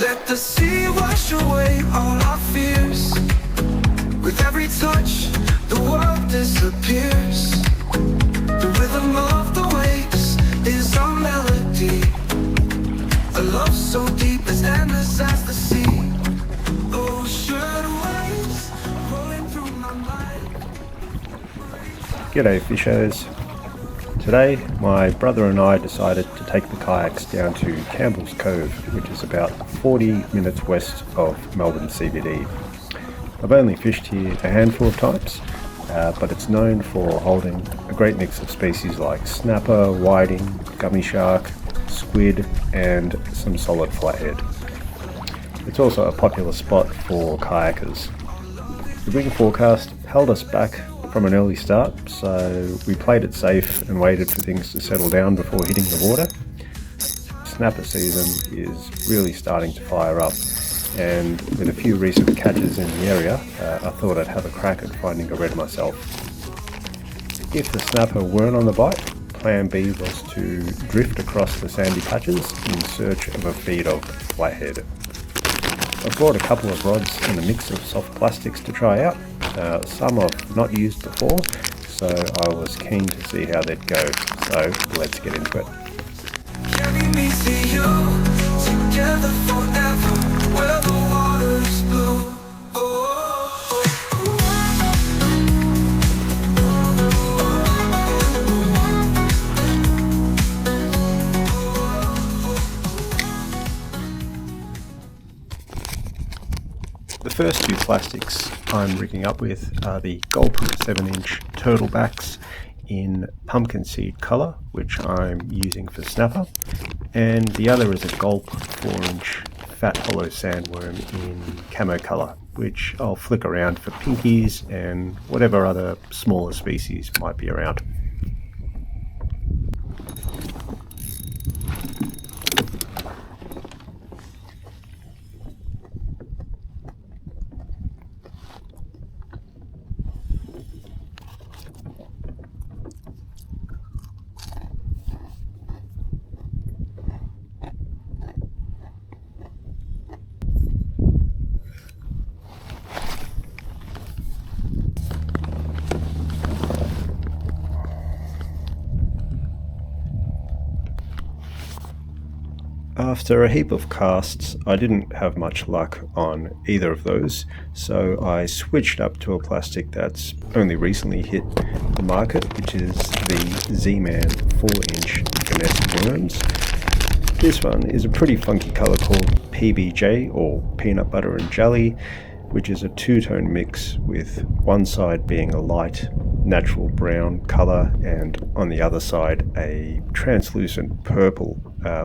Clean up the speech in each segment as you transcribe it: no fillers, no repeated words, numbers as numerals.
Let the sea wash away all our fears. With every touch, the world disappears. The rhythm of the waves is our melody. A love so deep as endless as the sea. Ocean waves rolling through my mind. G'day fishers. Today my brother and I decided to take the kayaks down to Campbells Cove, which is about 40 minutes west of Melbourne CBD. I've only fished here a handful of times, but it's known for holding a great mix of species like snapper, whiting, gummy shark, squid and some solid flathead. It's also a popular spot for kayakers. The wind forecast held us back from an early start, so we played it safe and waited for things to settle down before hitting the water. Snapper season is really starting to fire up, and with a few recent catches in the area, I thought I'd have a crack at finding a red myself. If the snapper weren't on the bite, plan B was to drift across the sandy patches in search of a feed of flathead. I've brought a couple of rods and a mix of soft plastics to try out. Some I've not used before, so I was keen to see how they'd go. So let's get into it. Carry me to you, together forever, where the water's blue. The first two plastics I'm rigging up with are the Gulp 7-inch turtlebacks in pumpkin seed colour, which I'm using for snapper, and the other is a Gulp 4-inch fat hollow sandworm in camo colour, which I'll flick around for pinkies and whatever other smaller species might be around. After a heap of casts, I didn't have much luck on either of those, so I switched up to a plastic that's only recently hit the market, which is the Z-Man 4-inch finesse worms. This one is a pretty funky colour called PBJ, or peanut butter and jelly, which is a two-tone mix, with one side being a light natural brown colour and on the other side a translucent purple,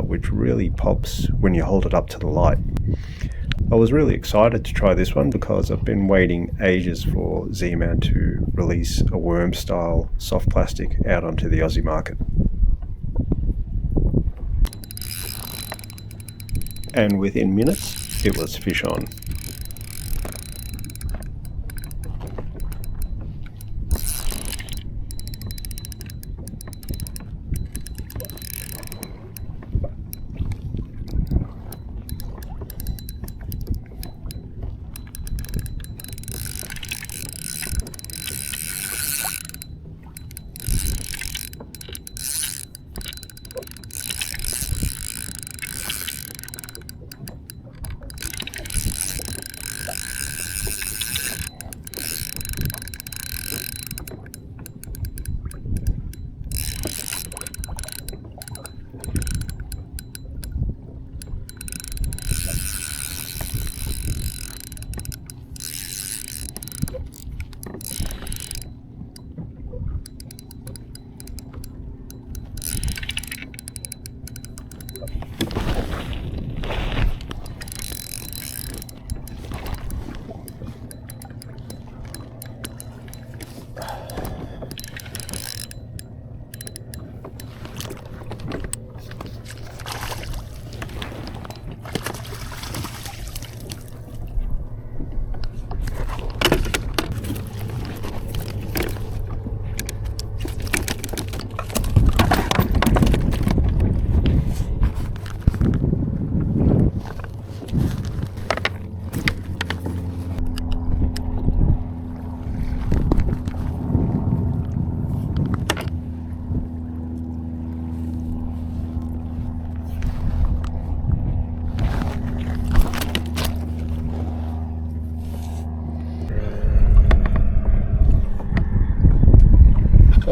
which really pops when you hold it up to the light. I was really excited to try this one because I've been waiting ages for Z-Man to release a worm style soft plastic out onto the Aussie market. And within minutes it was fish on.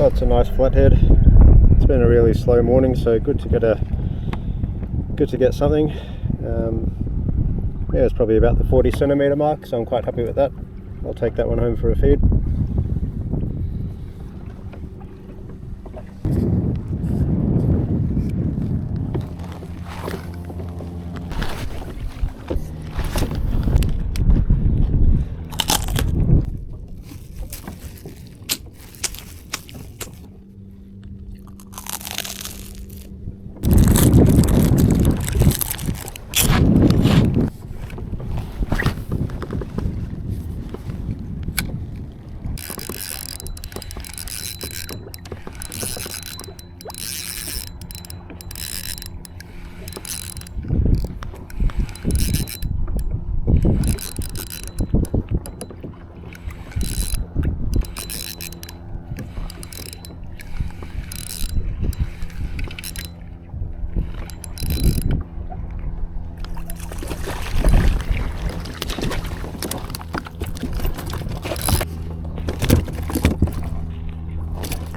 Oh, it's a nice flathead. It's been a really slow morning, so good to get something. Yeah, it's probably about the 40 centimetre mark, so I'm quite happy with that. I'll take that one home for a feed.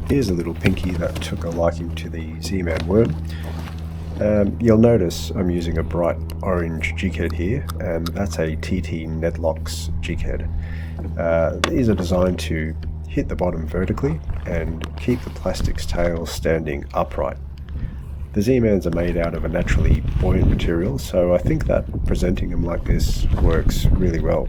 Here's a little pinky that took a liking to the Z-Man worm. You'll notice I'm using a bright orange jig head here, and that's a TT Nedlocks jig head. These are designed to hit the bottom vertically and keep the plastic's tail standing upright. The Z-Mans are made out of a naturally buoyant material, so I think that presenting them like this works really well.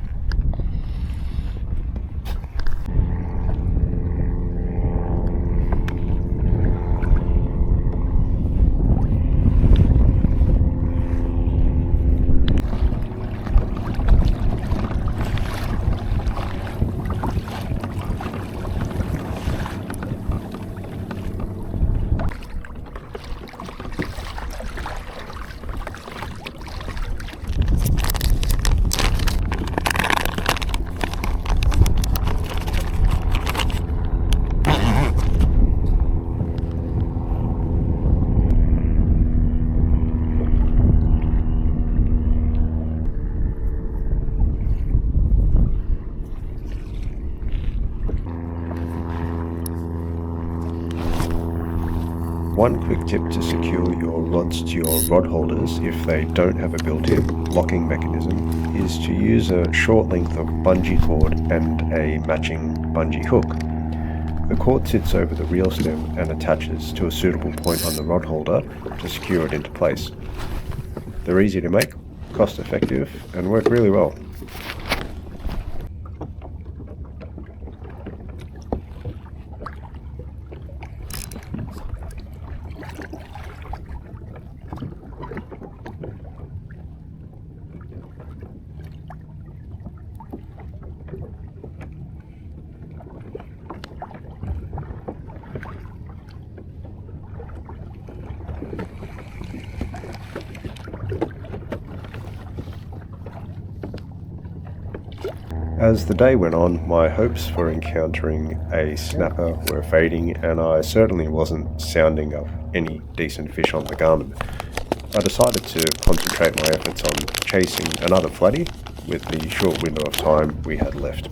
One quick tip to secure your rods to your rod holders if they don't have a built-in locking mechanism is to use a short length of bungee cord and a matching bungee hook. The cord sits over the reel stem and attaches to a suitable point on the rod holder to secure it into place. They're easy to make, cost effective, and work really well. As the day went on, my hopes for encountering a snapper were fading, and I certainly wasn't sounding up any decent fish on the Garmin. I decided to concentrate my efforts on chasing another flatty with the short window of time we had left.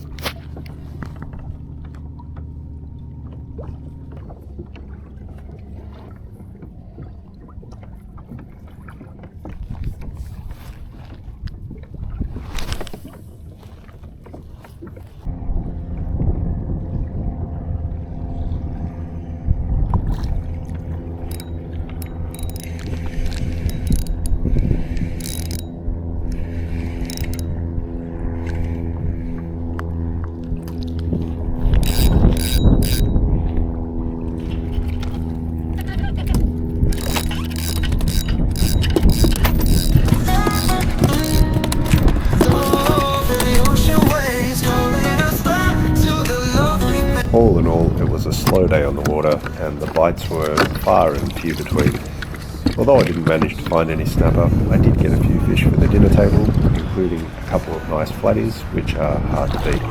All in all, it was a slow day on the water, and the bites were far and few between. Although I didn't manage to find any snapper, I did get a few fish for the dinner table, including a couple of nice flatties, which are hard to beat.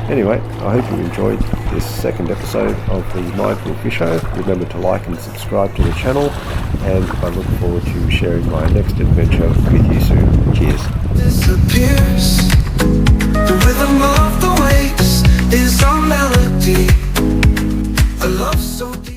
Anyway, I hope you enjoyed this second episode of the Mindful Fisher. Remember to like and subscribe to the channel, and I look forward to sharing my next adventure with you soon. Cheers. Disappears. The rhythm of the waves is our melody. love so deep.